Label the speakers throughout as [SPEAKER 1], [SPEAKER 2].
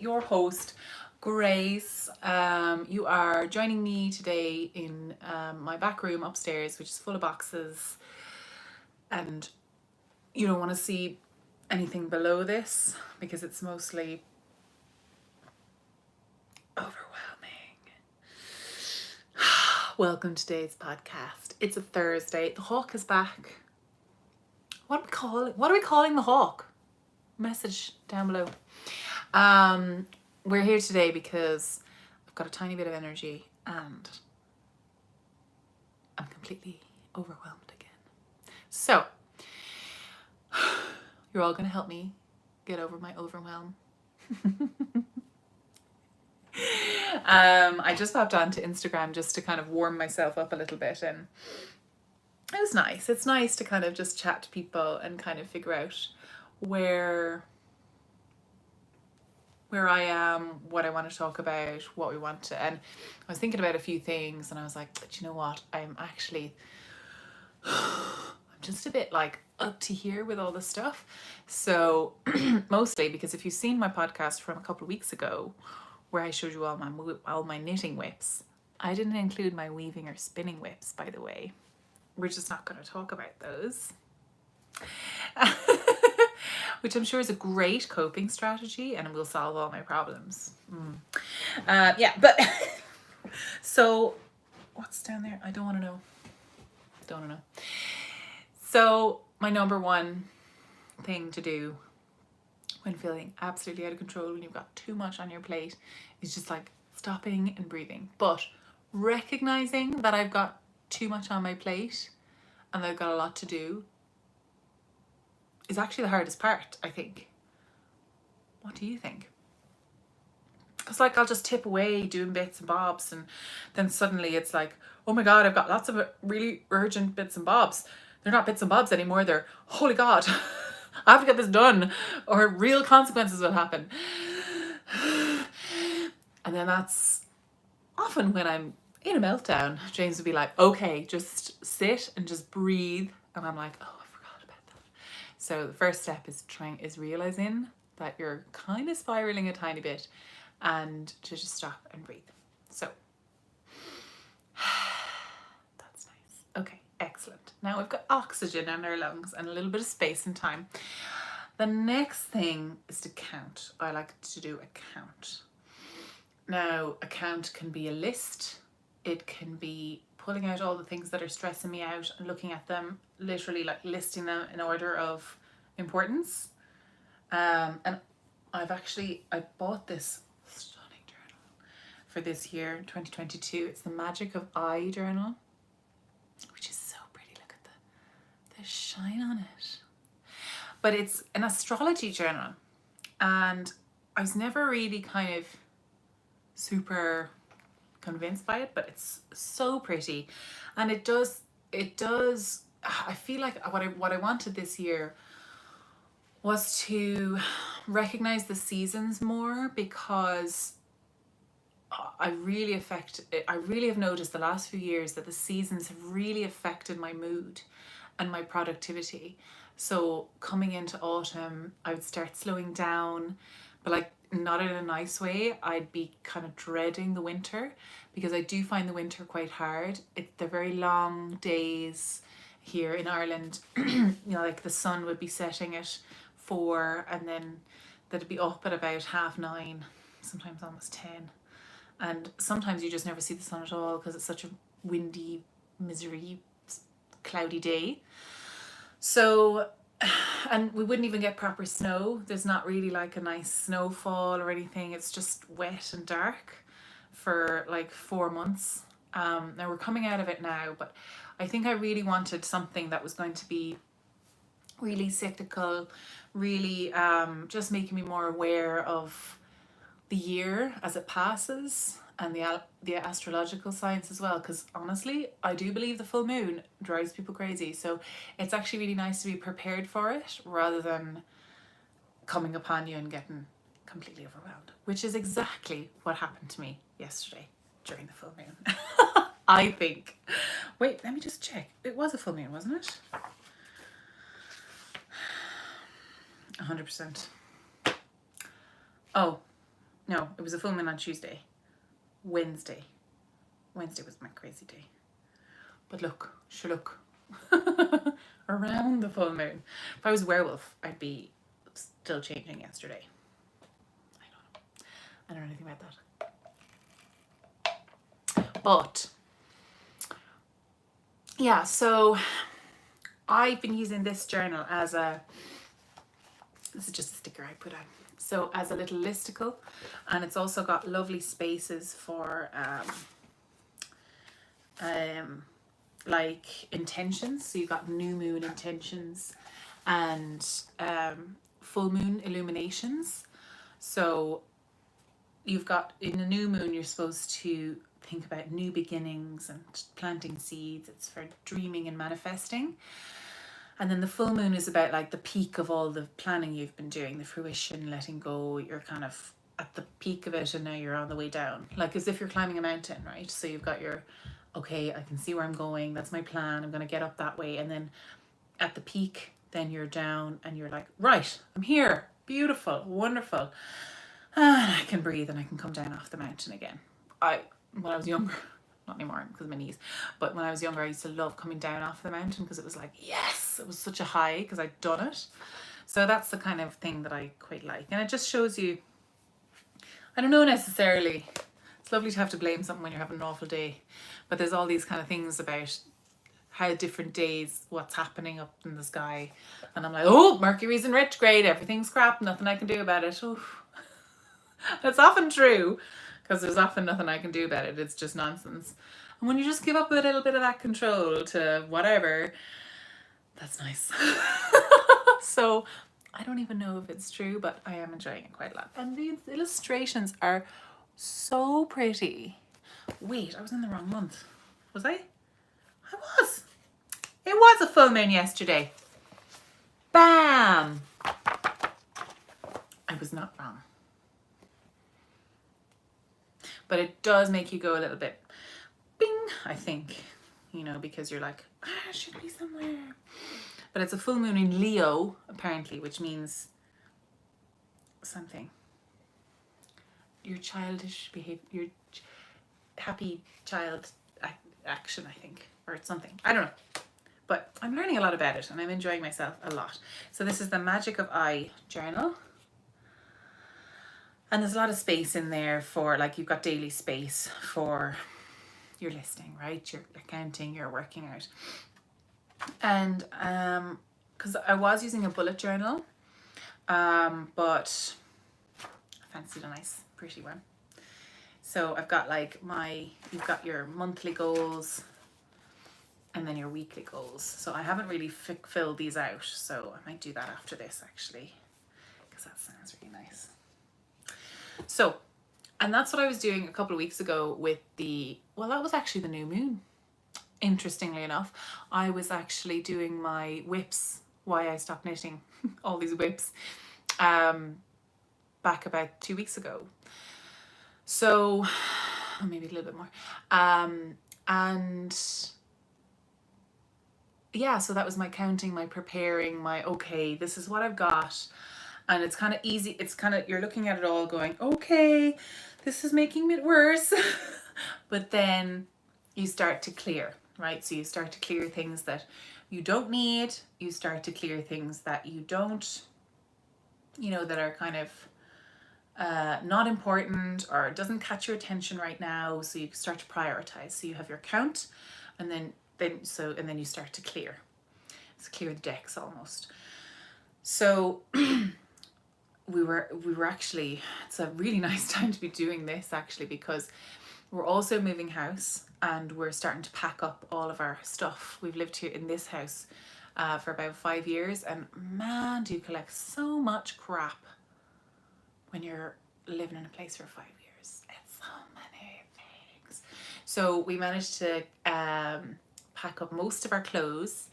[SPEAKER 1] your host, Grace. You are joining me today in my back room upstairs, which is full of boxes, and you don't want to see anything below this because it's mostly overwhelming. Welcome to today's podcast. It's a Thursday. The hawk is back. What are we calling the hawk? Message down below. We're here today because I've got a tiny bit of energy and I'm completely overwhelmed again. So, you're all going to help me get over my overwhelm. I just popped onto Instagram just to kind of warm myself up a little bit, and it was nice. It's nice to kind of just chat to people and kind of figure out where I am, what I want to talk about, what we want to. And I was thinking about a few things and I was like, do you know what? I'm just a bit like up to here with all this stuff. So mostly because if you've seen my podcast from a couple of weeks ago where I showed you all my knitting whips, I didn't include my weaving or spinning whips, by the way. We're just not going to talk about those. Which I'm sure is a great coping strategy and will solve all my problems. But so what's down there? I don't want to know. Don't know. So my number one thing to do when feeling absolutely out of control, when you've got too much on your plate, is just like stopping and breathing. But recognizing that I've got too much on my plate and I've got a lot to do is actually the hardest part, I think. What do you think? Because like I'll just tip away doing bits and bobs, and then suddenly it's like, oh my god, I've got lots of really urgent bits and bobs. They're not bits and bobs anymore, they're, holy god, I have to get this done or real consequences will happen. And then that's often when I'm in a meltdown. James would be like, okay, just sit and just breathe. And I'm like, oh, so the first step is realizing that you're kind of spiraling a tiny bit and to just stop and breathe. So that's nice. Okay, excellent. Now we've got oxygen in our lungs and a little bit of space and time. The next thing is to count. I like to do a count. Now, a count can be a list. It can be pulling out all the things that are stressing me out and looking at them, literally like listing them in order of importance. And I bought this stunning journal for this year, 2022. It's the Magic of I journal, which is so pretty. Look at the shine on it. But it's an astrology journal, and I was never really kind of super convinced by it, but it's so pretty. And it does I feel like what I wanted this year was to recognize the seasons more, because I really have noticed the last few years that the seasons have really affected my mood and my productivity. So coming into autumn, I would start slowing down, but like not in a nice way. I'd be kind of dreading the winter, because I do find the winter quite hard. They're very long days here in Ireland. You know, like the sun would be setting at 4 and then they'd be up at about 9:30, sometimes almost 10. And sometimes you just never see the sun at all because it's such a windy, misery, cloudy day. So, and we wouldn't even get proper snow. There's not really like a nice snowfall or anything. It's just wet and dark for like 4 months. Now we're coming out of it now, but I think I really wanted something that was going to be really cyclical, really just making me more aware of the year as it passes, and the astrological science as well, because honestly I do believe the full moon drives people crazy. So it's actually really nice to be prepared for it rather than coming upon you and getting completely overwhelmed, which is exactly what happened to me yesterday during the full moon. I think. Wait, let me just check. It was a full moon, wasn't it? 100%. Oh, No, it was a full moon on Tuesday. Wednesday was my crazy day. But look, around the full moon. If I was a werewolf, I'd be still changing yesterday. I don't know anything about that. But yeah, so I've been using this journal as this is just a sticker I put on. So as a little listicle, and it's also got lovely spaces for like intentions. So you've got new moon intentions and full moon illuminations. So you've got, in the new moon, you're supposed to think about new beginnings and planting seeds. It's for dreaming and manifesting. And then the full moon is about like the peak of all the planning you've been doing, the fruition, letting go. You're kind of at the peak of it and now you're on the way down. Like as if you're climbing a mountain, right? So you've got your, okay, I can see where I'm going. That's my plan. I'm going to get up that way. And then at the peak, then you're down and you're like, right, I'm here. Beautiful, wonderful. And I can breathe and I can come down off the mountain again. When I was younger, not anymore because of my knees, but when I was younger, I used to love coming down off the mountain because it was like, yes, it was such a high because I'd done it. So that's the kind of thing that I quite like. And it just shows you, I don't know necessarily, it's lovely to have to blame something when you're having an awful day, but there's all these kind of things about how different days, what's happening up in the sky. And I'm like, oh, Mercury's in retrograde, everything's crap, nothing I can do about it. Oof. It's often true, because there's often nothing I can do about it. It's just nonsense. And when you just give up a little bit of that control to whatever, that's nice. So I don't even know if it's true, but I am enjoying it quite a lot. And these illustrations are so pretty. Wait, I was in the wrong month. Was I? I was. It was a full moon yesterday. Bam! I was not wrong. But it does make you go a little bit bing, I think, you know, because you're like, I should be somewhere. But it's a full moon in Leo, apparently, which means something. Your childish behavior, your happy child action, I think, or something. I don't know. But I'm learning a lot about it and I'm enjoying myself a lot. So this is the Magic of I journal. And there's a lot of space in there for, like, you've got daily space for your listing, right? Your accounting, your working out. And because I was using a bullet journal, but I fancied a nice, pretty one. So I've got like you've got your monthly goals and then your weekly goals. So I haven't really filled these out. So I might do that after this actually, because that sounds really nice. So, and that's what I was doing a couple of weeks ago with that was actually the new moon. Interestingly enough, I was actually doing my whips, why I stopped knitting, all these whips, back about 2 weeks ago. So, maybe a little bit more. And yeah, so that was my counting, my preparing, my, okay, this is what I've got. And it's kind of easy. It's kind of, you're looking at it all going, okay, this is making it worse. But then you start to clear, right? So you start to clear things that you don't need. You start to clear things that you don't, you know, that are kind of not important or doesn't catch your attention right now. So you start to prioritize. So you have your count and then you start to clear. It's clear the decks almost. So we were actually, it's a really nice time to be doing this actually, because we're also moving house and we're starting to pack up all of our stuff. We've lived here in this house for about 5 years, and man, do you collect so much crap when you're living in a place for 5 years. It's so many things. So we managed to pack up most of our clothes,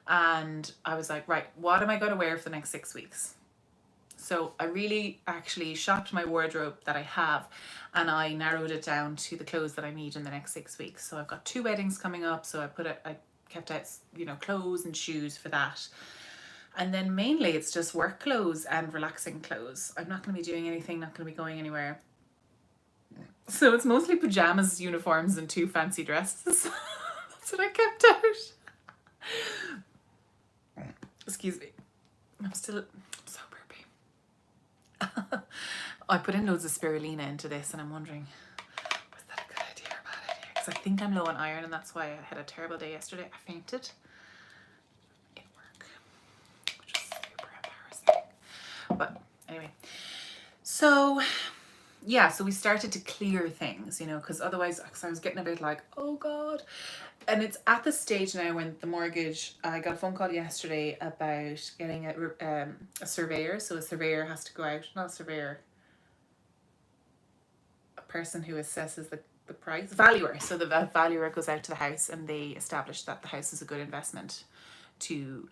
[SPEAKER 1] and I was like, right, what am I going to wear for the next 6 weeks? So I really actually shopped my wardrobe that I have, and I narrowed it down to the clothes that I need in the next 6 weeks. So I've got 2 weddings coming up, so I kept out, you know, clothes and shoes for that. And then mainly it's just work clothes and relaxing clothes. I'm not going to be doing anything, not going to be going anywhere. So it's mostly pajamas, uniforms, and 2 fancy dresses. That's what I kept out. Excuse me. I'm so burpy. I put in loads of spirulina into this and I'm wondering, was that a good idea or a bad idea? Because I think I'm low on iron and that's why I had a terrible day yesterday. I fainted in work, which was super embarrassing. But anyway, so yeah, so we started to clear things, you know, because otherwise, cause I was getting a bit like, oh God. And it's at the stage now when the mortgage, I got a phone call yesterday about getting a surveyor. So a surveyor has to go out, not a surveyor, a person who assesses the price, valuer. So the valuer goes out to the house and they establish that the house is a good investment to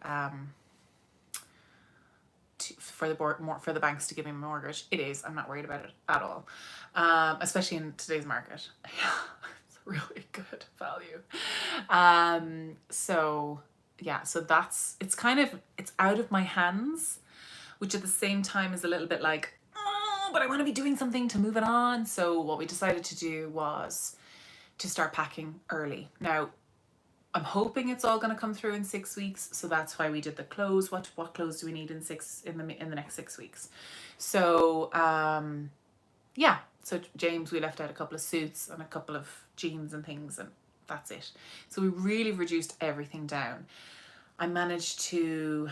[SPEAKER 1] for the banks to give me a mortgage. It is. I'm not worried about it at all, especially in today's market. It's really good value. So yeah, so it's out of my hands, which at the same time is a little bit like, oh, but I want to be doing something to move it on. So what we decided to do was to start packing early. Now, I'm hoping it's all going to come through in 6 weeks, so that's why we did the clothes. What clothes do we need in the next 6 weeks? So yeah, so James, we left out a couple of suits and a couple of jeans and things, and that's it. So we really reduced everything down. I managed to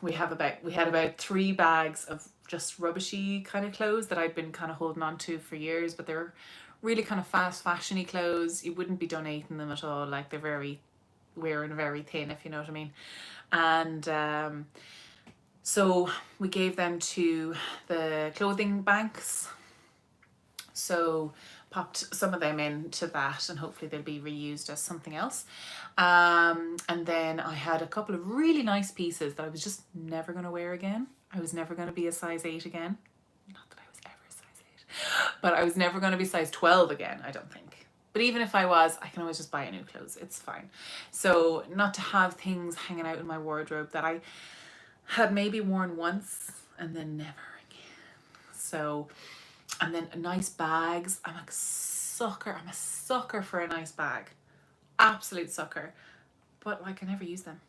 [SPEAKER 1] we had about 3 bags of just rubbishy kind of clothes that I'd been kind of holding on to for years, but they were really kind of fast fashiony clothes. You wouldn't be donating them at all. Like, they're wearing very thin, if you know what I mean. And so we gave them to the clothing banks. So popped some of them into that and hopefully they'll be reused as something else. And then I had a couple of really nice pieces that I was just never going to wear again. I was never going to be a size 8 again. Not that I was ever a size 8. But I was never going to be size 12 again, I don't think. But even if I was, I can always just buy new clothes. It's fine. So not to have things hanging out in my wardrobe that I had maybe worn once and then never again. So, and then nice bags. I'm a sucker for a nice bag. Absolute sucker. But like, I never use them.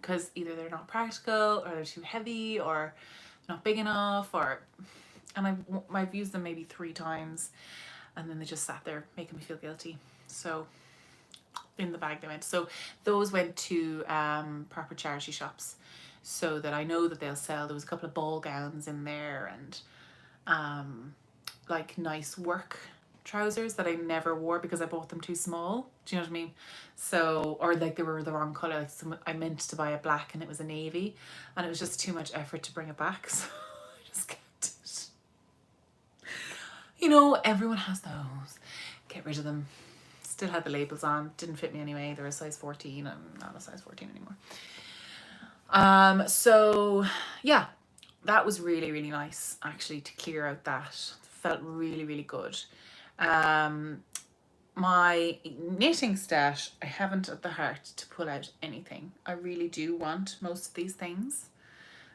[SPEAKER 1] Because either they're not practical or they're too heavy or not big enough, and I've used them maybe 3 times and then they just sat there making me feel guilty. So in the bag they went. So those went to proper charity shops so that I know that they'll sell. There was a couple of ball gowns in there and like nice work trousers that I never wore because I bought them too small. Do you know what I mean? So, or like they were the wrong color. Like I meant to buy a black and it was a navy, and it was just too much effort to bring it back. So I just kept it. You know, everyone has those. Get rid of them. Still had the labels on. Didn't fit me anyway. They're a size 14. I'm not a size 14 anymore. So yeah, that was really, really nice actually to clear out that. Felt really, really good. My knitting stash, I haven't at the heart to pull out anything. I really do want most of these things,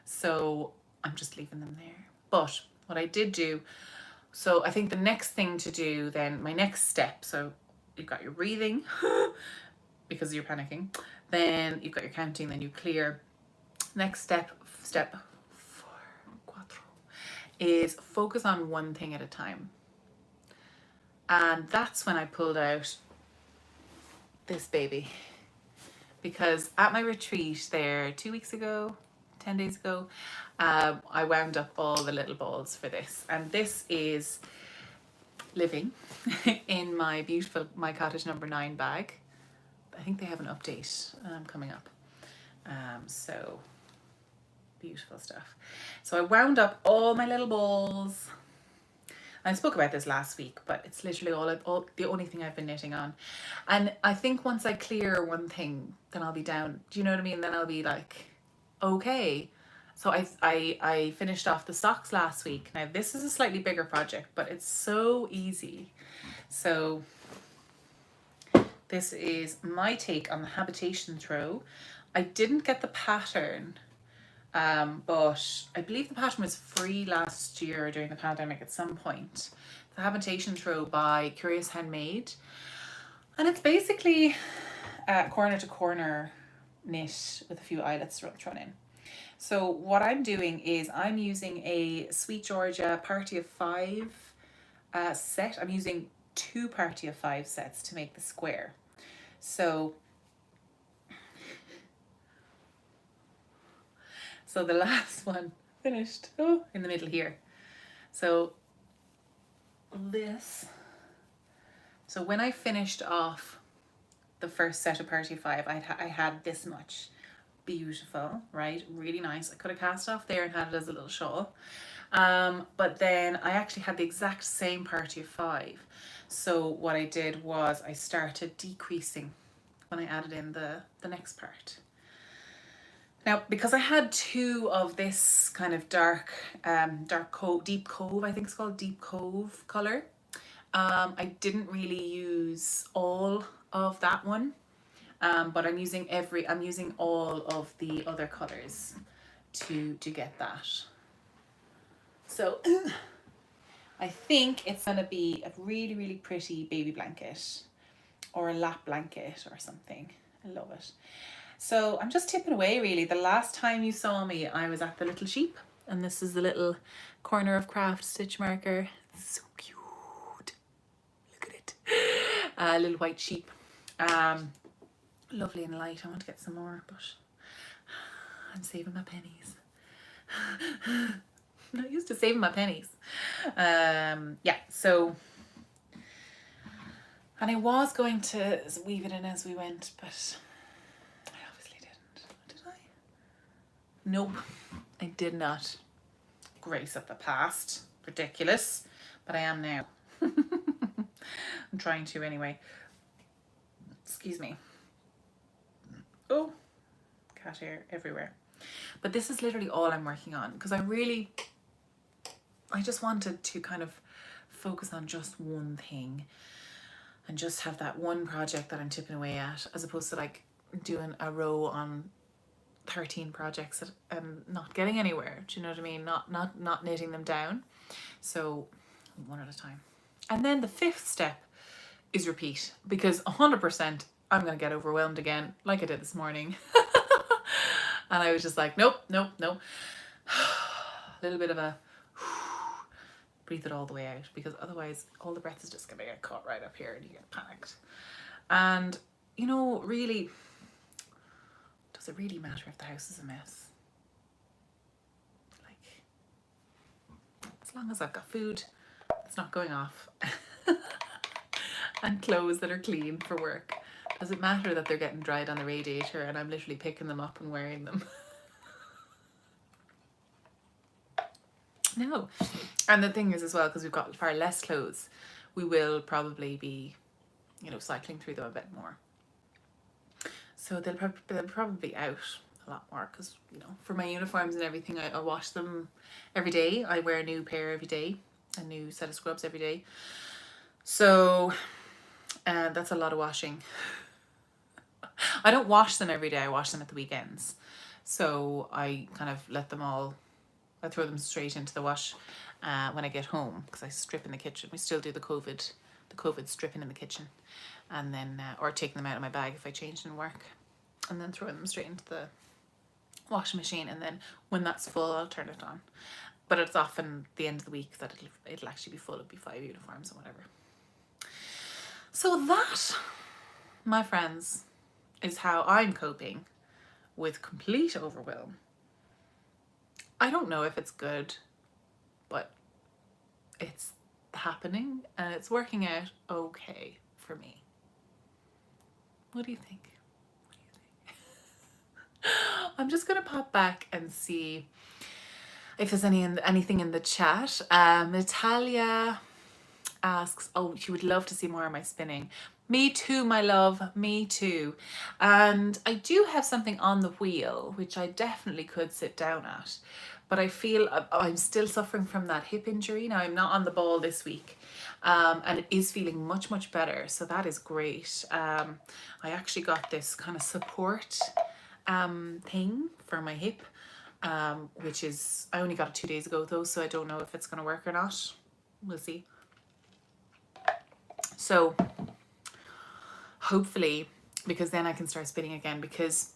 [SPEAKER 1] so I'm just leaving them there. But what I did do, so I think the next thing to do then, my next step, so you've got your breathing because you're panicking, then you've got your counting, then you clear. Next step 4, is focus on one thing at a time. And that's when I pulled out this baby. Because at my retreat there 2 weeks ago, 10 days ago, I wound up all the little balls for this. And this is living in my beautiful My Cottage number 9 bag. I think they have an update coming up. So beautiful stuff. So I wound up all my little balls. I spoke about this last week, but it's literally all the only thing I've been knitting on. And I think once I clear one thing, then I'll be down. Do you know what I mean? Then I'll be like, okay. So I finished off the socks last week. Now this is a slightly bigger project, but it's so easy. So this is my take on the habitation throw. I didn't get the pattern But I believe the pattern was free last year during the pandemic at some point. The Habitation Throw by Curious Handmade. And it's basically corner to corner knit with a few eyelets thrown in. So what I'm doing is I'm using a Sweet Georgia Party of 5 set. I'm using 2 Party of 5 sets to make the square. So the last one finished in the middle here. So this, so when I finished off the first set of Party of 5, I had this much. Beautiful, right? Really nice. I could have cast off there and had it as a little shawl. But then I actually had the exact same Party of 5. So what I did was I started decreasing when I added in the next part. Now, because I had 2 of this kind of deep cove, I think it's called deep cove color, I didn't really use all of that one, but I'm using all of the other colors to get that. So I think it's gonna be a really, really pretty baby blanket or a lap blanket or something. I love it. So I'm just tipping away really. The last time you saw me, I was at the Little Sheep, and this is the little corner of craft stitch marker. It's so cute. Look at it. A little white sheep. Lovely and light. I want to get some more, but I'm saving my pennies. I'm not used to saving my pennies. Yeah, so, and I was going to weave it in as we went, but nope, I did not. Grace of the past. Ridiculous. But I am now. I'm trying to anyway. Excuse me. Oh, cat hair everywhere. But this is literally all I'm working on, because I just wanted to kind of focus on just one thing and just have that one project that I'm tipping away at, as opposed to like doing a row on 13 projects and not getting anywhere. Do you know what I mean? Not knitting them down. So one at a time. And then the 5th step is repeat, because 100% I'm going to get overwhelmed again, like I did this morning. And I was just like, nope. A little bit of a breathe it all the way out, because otherwise all the breath is just going to get caught right up here and you get panicked. And, you know, really, does it really matter if the house is a mess? Like, as long as I've got food that's not going off and clothes that are clean for work, does it matter that they're getting dried on the radiator and I'm literally picking them up and wearing them? No. And the thing is as well, because we've got far less clothes, we will probably be, you know, cycling through them a bit more. So they'll probably be out a lot more, because, you know, for my uniforms and everything, I wash them every day. I wear a new pair every day, a new set of scrubs every day. So that's a lot of washing. I don't wash them every day. I wash them at the weekends. So I kind of I throw them straight into the wash when I get home, because I strip in the kitchen. We still do the COVID stripping in the kitchen, and then or taking them out of my bag if I changed in work, and then throwing them straight into the washing machine. And then when that's full, I'll turn it on. But it's often the end of the week that it'll actually be full. It'll be 5 uniforms or whatever. So that, my friends, is how I'm coping with complete overwhelm. I don't know if it's good, but it's happening and it's working out okay for me. What do you think? I'm just gonna pop back and see if there's anything in the chat. Natalia asks, oh, she would love to see more of my spinning. Me too, my love, me too. And I do have something on the wheel, which I definitely could sit down at, but I feel I'm still suffering from that hip injury. Now, I'm not on the ball this week, and it is feeling much, much better. So that is great. I actually got this kind of support thing for my hip which is, I only got it 2 days ago though, so I don't know if it's going to work or not. We'll see. So hopefully, because then I can start spinning again, because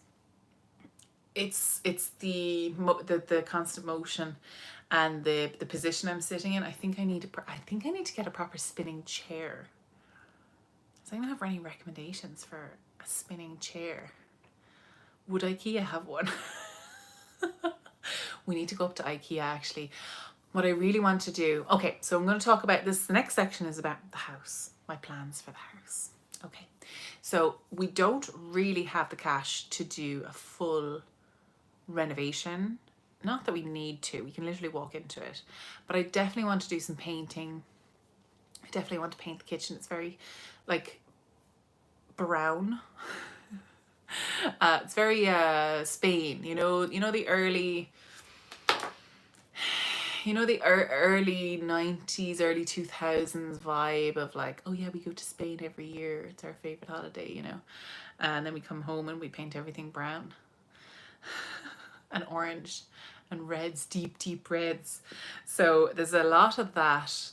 [SPEAKER 1] it's the constant motion and the position I'm sitting in. I think I need to get a proper spinning chair. Does anyone have any recommendations for a spinning chair? Would IKEA have one? We need to go up to IKEA actually. What I really want to do, okay, so I'm going to talk about this. The next section is about the house, my plans for the house. Okay, so we don't really have the cash to do a full renovation. Not that we need to, we can literally walk into it, but I definitely want to do some painting. I definitely want to paint the kitchen. It's very like brown. It's very Spain, you know the early, the early 90s, early 2000s vibe of like, oh yeah, we go to Spain every year, it's our favorite holiday, and then we come home and we paint everything brown and orange and reds, deep reds. So there's a lot of that's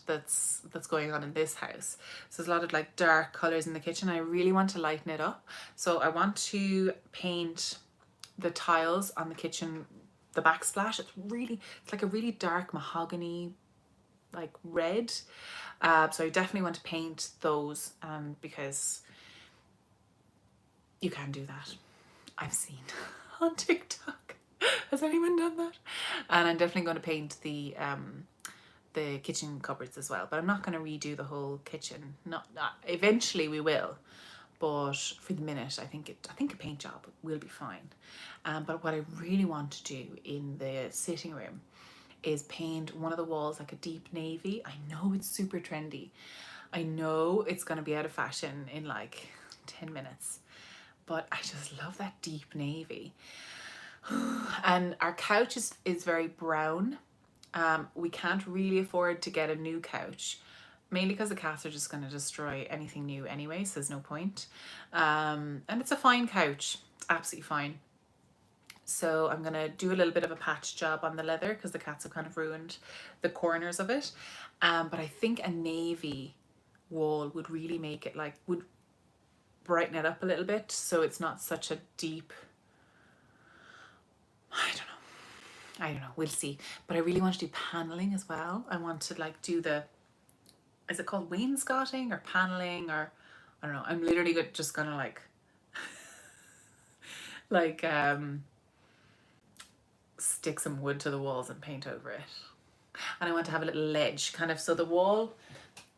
[SPEAKER 1] going on in this house. So there's a lot of like dark colors in the kitchen. I really want to lighten it up. So I want to paint the tiles on the kitchen, the backsplash. It's like a really dark mahogany, like red. So I definitely want to paint those, because you can do that. I've seen on TikTok. Has anyone done that? And I'm definitely going to paint the kitchen cupboards as well. But I'm not going to redo the whole kitchen. Not eventually we will, but for the minute, I think a paint job will be fine. But what I really want to do in the sitting room is paint one of the walls like a deep navy. I know it's super trendy. I know it's going to be out of fashion in like 10 minutes, but I just love that deep navy. And our couch is very brown. We can't really afford to get a new couch, mainly because the cats are just going to destroy anything new anyway, so there's no point. And it's a fine couch, it's absolutely fine. So I'm going to do a little bit of a patch job on the leather because the cats have kind of ruined the corners of it. But I think a navy wall would really make it would brighten it up a little bit, so it's not such a deep, I don't know, we'll see. But I really want to do paneling as well. I want to do is it called wainscoting or paneling, or I don't know. I'm literally just gonna stick some wood to the walls and paint over it. And I want to have a little ledge kind of, so the wall,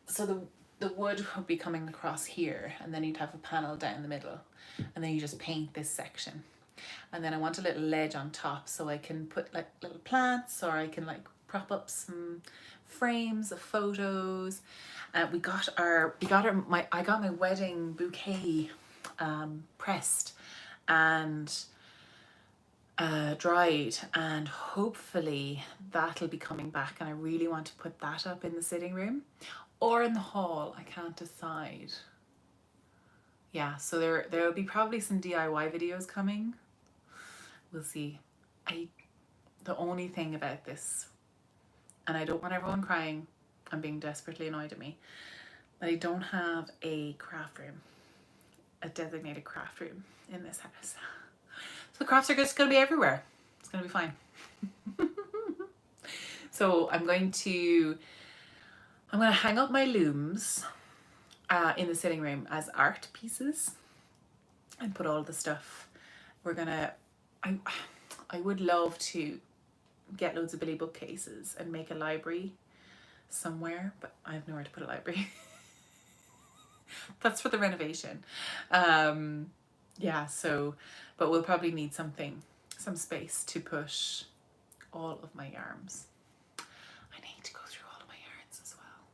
[SPEAKER 1] so the wood would be coming across here, and then you'd have a panel down the middle, and then you just paint this section. And then I want a little ledge on top so I can put little plants, or I can prop up some frames of photos. I got my wedding bouquet pressed and dried, and hopefully that'll be coming back, and I really want to put that up in the sitting room or in the hall. I can't decide. Yeah, so there'll be probably some DIY videos coming. We'll see. The only thing about this, and I don't want everyone crying and being desperately annoyed at me, but I don't have a craft room, a designated craft room in this house. So the crafts are just going to be everywhere. It's going to be fine. So I'm going to hang up my looms in the sitting room as art pieces and put all the stuff. I would love to get loads of Billy bookcases and make a library somewhere, but I have nowhere to put a library. That's for the renovation. Yeah, so, but we'll probably need some space to put all of my yarns. I need to go through all of my yarns as well.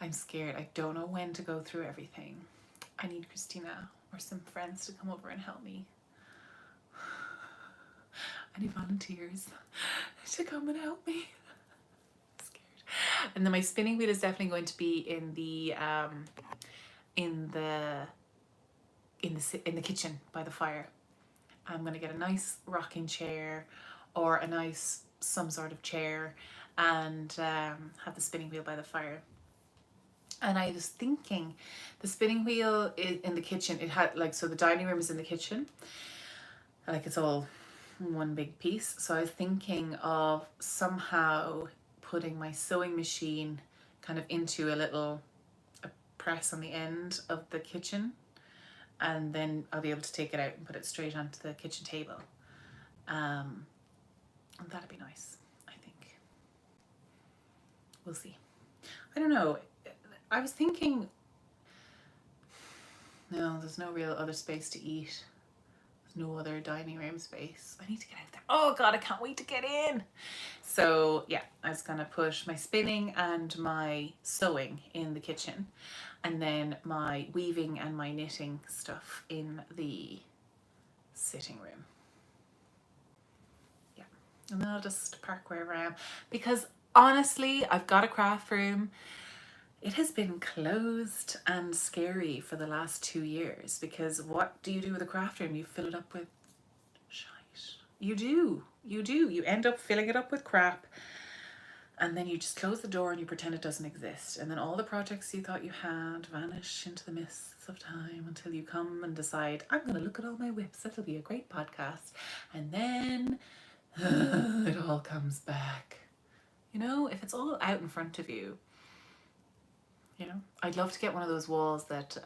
[SPEAKER 1] I'm scared. I don't know when to go through everything. I need Christina or some friends to come over and help me. Any volunteers to come and help me? I'm scared. And then my spinning wheel is definitely going to be in the kitchen by the fire. I'm going to get a nice rocking chair, or a nice, some sort of chair, and have the spinning wheel by the fire. And I was thinking, the spinning wheel in the kitchen, it had like, so the dining room is in the kitchen, like it's all one big piece. So I was thinking of somehow putting my sewing machine kind of into a little press on the end of the kitchen, and then I'll be able to take it out and put it straight onto the kitchen table. And that'd be nice, I think. We'll see. I don't know. I was thinking, no, there's no real other space to eat. There's no other dining room space. I need to get out there. Oh God, I can't wait to get in. So yeah, I was gonna put my spinning and my sewing in the kitchen, and then my weaving and my knitting stuff in the sitting room. Yeah, and then I'll just park wherever I am, because honestly, I've got a craft room. It has been closed and scary for the last 2 years, because what do you do with a craft room? You fill it up with shite. You do. You end up filling it up with crap, and then you just close the door and you pretend it doesn't exist. And then all the projects you thought you had vanish into the mists of time until you come and decide, I'm going to look at all my whips. That'll be a great podcast. And then it all comes back. You know, if it's all out in front of you, you know, I'd love to get one of those walls that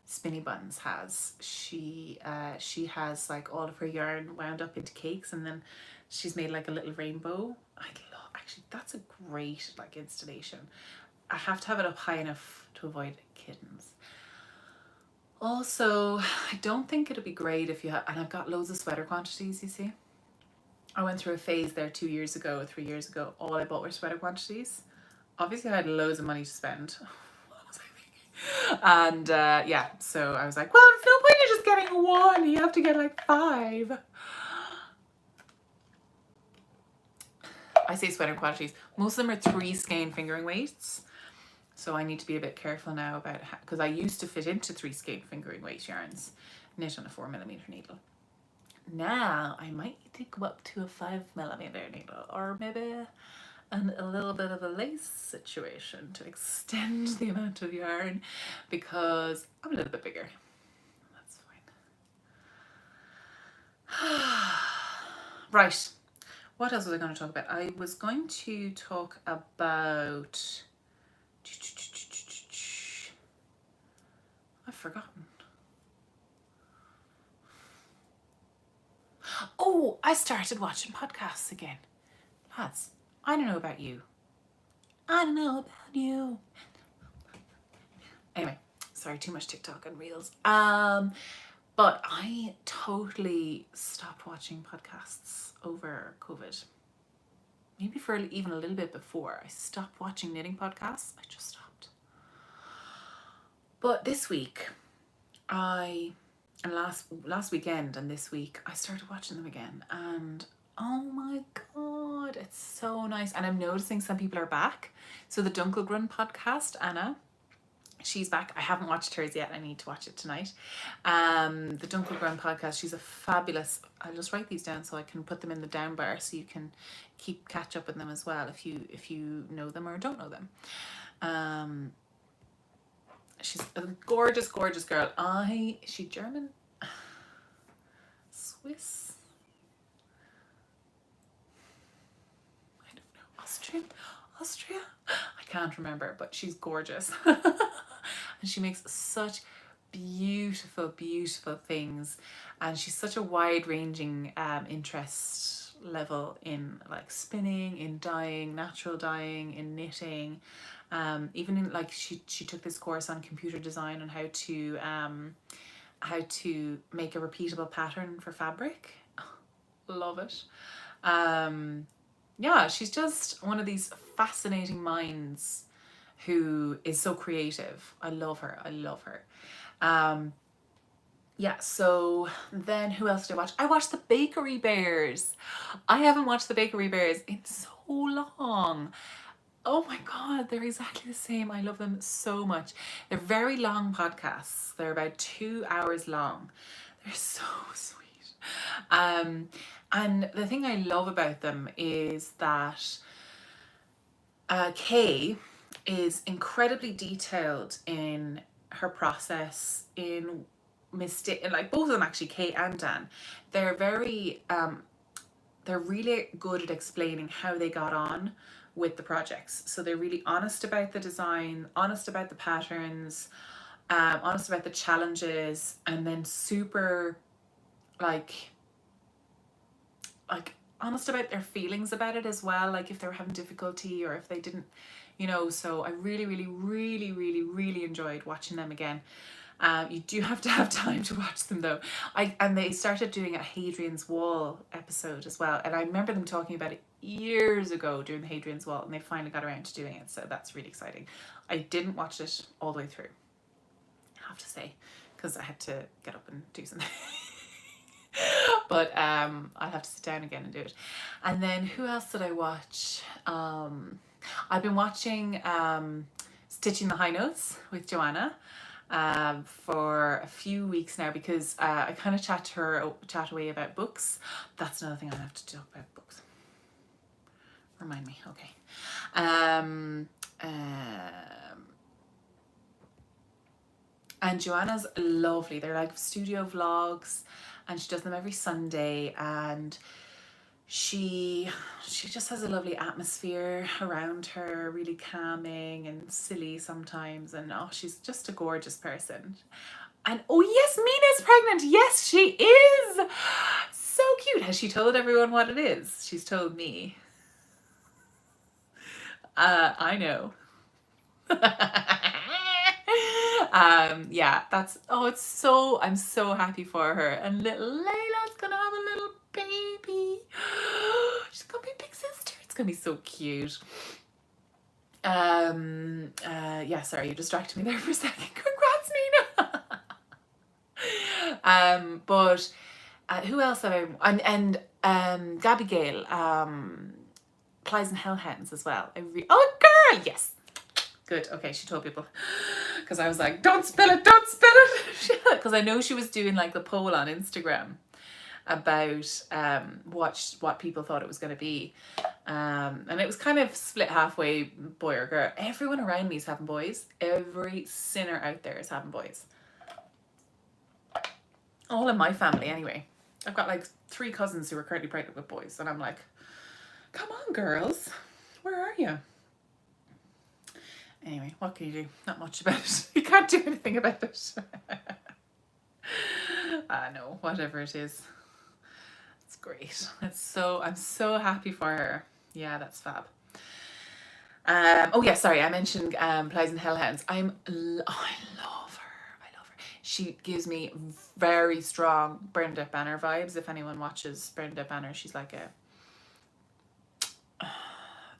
[SPEAKER 1] Spinny Buns has. She has like all of her yarn wound up into cakes, and then she's made like a little rainbow. I'd love, actually, that's a great like installation. I have to have it up high enough to avoid kittens. Also, I don't think it'd be great if you have, and I've got loads of sweater quantities, you see. I went through a phase there 2 years ago, 3 years ago. All I bought were sweater quantities. Obviously I had loads of money to spend. What was I thinking? And yeah, so I was like, well, there's no point in just getting one. You have to get like 5. I say sweater quantities. Most of them are 3 skein fingering weights. So I need to be a bit careful now about how, because I used to fit into 3 skein fingering weight yarns, knit on a 4mm needle. Now I might need to go up to a 5mm needle, or maybe a little bit of a lace situation to extend the amount of yarn, because I'm a little bit bigger. That's fine. Right, what else was I going to talk about? I was going to talk about, I've forgotten. Oh, I started watching podcasts again. Lads, I don't know about you. I don't know about you. Anyway, sorry, too much TikTok and Reels. But I totally stopped watching podcasts over COVID. Maybe for even a little bit before. I stopped watching knitting podcasts. I just stopped. But this week, and last weekend and this week, I started watching them again, and oh my God, it's so nice. And I'm noticing some people are back. So the Dunklegrun podcast, Anna, she's back. I haven't watched hers yet. I need to watch it tonight. The Dunklegrun podcast, she's a fabulous, I'll just write these down so I can put them in the down bar so you can catch up with them as well if you know them or don't know them. She's a gorgeous, gorgeous girl. Is she German? Swiss? I don't know. Austrian? Austria? I can't remember, but she's gorgeous. And she makes such beautiful, beautiful things. And she's such a wide-ranging interest level in like spinning, in dyeing, natural dyeing, in knitting. Even in like she took this course on computer design on how to make a repeatable pattern for fabric. Love it. Yeah, she's just one of these fascinating minds who is so creative. I love her. Yeah, so then who else did I watch? I watched the Bakery Bears. I haven't watched the Bakery Bears in so long. Oh my God, they're exactly the same. I love them so much. They're very long podcasts. They're about 2 hours long. They're so sweet. And And the thing I love about them is that Kay is incredibly detailed in her process, in mistake, and like both of them actually, Kay and Dan, they're very they're really good at explaining how they got on with the projects. So they're really honest about the design, honest about the patterns, honest about the challenges, and then super like honest about their feelings about it as well, like if they were having difficulty or if they didn't, you know. So I really, really, really, really, really enjoyed watching them again. You do have to have time to watch them though. And they started doing a Hadrian's Wall episode as well, and I remember them talking about it years ago during the Hadrian's Wall, and they finally got around to doing it, so that's really exciting. I didn't watch it all the way through, I have to say, because I had to get up and do something. But I'll have to sit down again and do it. And then who else did I watch? I've been watching Stitching the High Notes with Joanna for a few weeks now, because I kind of chat away about books. That's another thing I have to talk about, books. Remind me, okay. And Joanna's lovely. They're like studio vlogs, and she does them every Sunday, and she just has a lovely atmosphere around her, really calming and silly sometimes, and oh, she's just a gorgeous person. And oh yes, Mina's pregnant. Yes, she is. So cute. Has she told everyone what it is? She's told me. I know. Yeah, that's, oh, it's so, I'm so happy for her. And little Layla's gonna have a little baby. She's gonna be a big sister. It's gonna be so cute. Yeah, sorry, you distracted me there for a second. Congrats, Nina. But who else have I, and Gabby Gale, Plies and Hellhounds as well. Oh girl, yes. Good, okay, she told people, because I was like, don't spill it, because I know she was doing like the poll on Instagram about what people thought it was going to be, and it was kind of split halfway, boy or girl. Everyone around me is having boys. Every sinner out there is having boys, all in my family anyway. I've got like 3 cousins who are currently pregnant with boys, and I'm like, come on girls, where are you? Anyway, what can you do? Not much about it. You can't do anything about it. No, whatever it is. It's great. It's so, I'm so happy for her. Yeah, that's fab. Oh yeah, sorry, I mentioned Plies and Hellhounds. I love her. She gives me very strong Bernadette Banner vibes. If anyone watches Bernadette Banner, she's like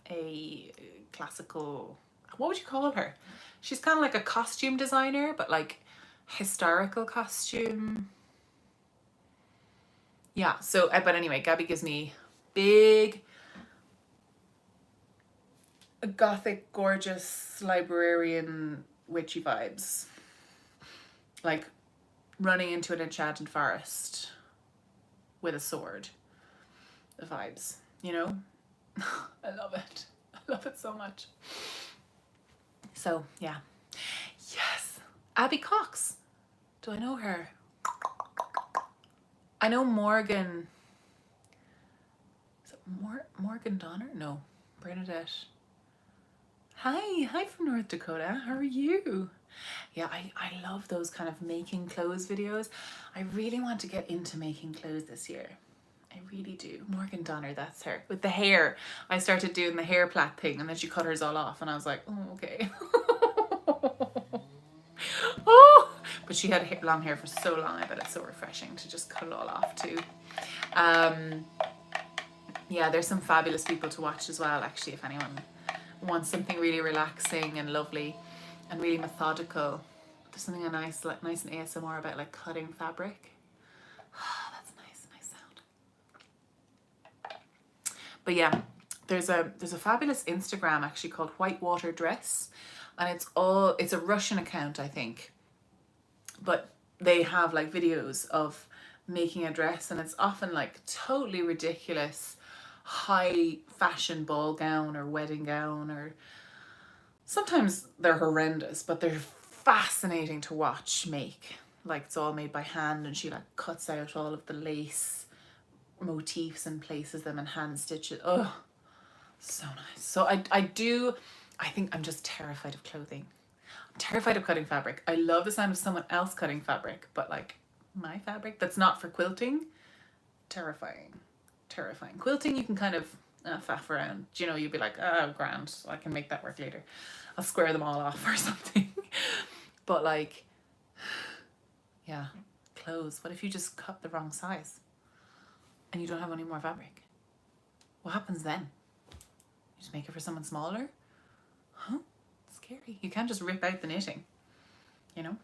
[SPEAKER 1] a classical, what would you call her? She's kind of like a costume designer, but like historical costume. Yeah, so, but anyway, Gabby gives me big, gothic, gorgeous, librarian, witchy vibes. Like running into an enchanted forest with a sword. The vibes, you know? I love it. I love it so much. So, yeah. Yes. Abby Cox. Do I know her? I know Morgan. Is it Morgan Donner? No. Bernadette. Hi from North Dakota. How are you? Yeah, I love those kind of making clothes videos. I really want to get into making clothes this year. I really do. Morgan Donner, that's her. With the hair. I started doing the hair plait thing, and then she cut hers all off, and I was like, oh, okay. Oh, but she had long hair for so long. I bet it's so refreshing to just cut it all off too. Yeah, there's some fabulous people to watch as well, actually, if anyone wants something really relaxing and lovely and really methodical. There's something nice and ASMR about like cutting fabric. That's nice sound. But yeah, there's a fabulous Instagram actually called Whitewater Dress, and it's a Russian account, I think, but they have like videos of making a dress, and it's often like totally ridiculous high fashion ball gown or wedding gown, or sometimes they're horrendous, but they're fascinating to watch make. Like it's all made by hand, and she like cuts out all of the lace motifs and places them and hand stitches. Oh, so nice. So I think I'm just terrified of clothing. I'm terrified of cutting fabric. I love the sound of someone else cutting fabric, but like my fabric that's not for quilting, terrifying. Terrifying. Quilting, you can kind of faff around. You know, you'd be like, oh, grand, I can make that work later. I'll square them all off or something. But like, yeah, clothes. What if you just cut the wrong size and you don't have any more fabric? What happens then? You just make it for someone smaller? Huh? Scary. You can't just rip out the knitting, you know?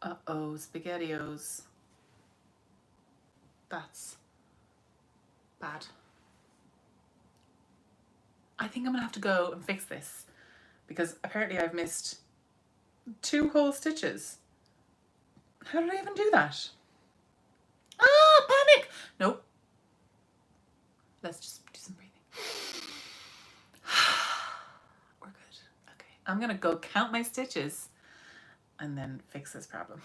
[SPEAKER 1] Uh-oh, SpaghettiOs. That's bad. I think I'm gonna have to go and fix this because apparently I've missed 2 whole stitches. How did I even do that? Ah, panic! Nope. Let's just do some breathing. We're good. Okay, I'm gonna go count my stitches and then fix this problem.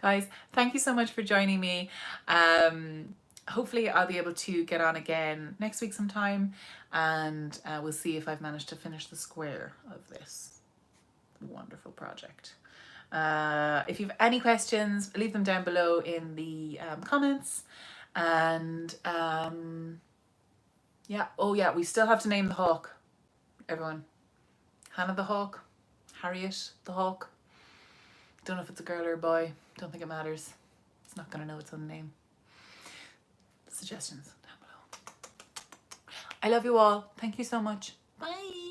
[SPEAKER 1] Guys, thank you so much for joining me. Hopefully I'll be able to get on again next week sometime, and we'll see if I've managed to finish the square of this wonderful project. If you have any questions, leave them down below in the comments. And yeah, oh yeah, we still have to name the hawk, everyone. Hannah the hawk, Harriet the hawk. Don't know if it's a girl or a boy. Don't think it matters. It's not gonna know its own name. Suggestions down below. I love you all. Thank you so much. Bye.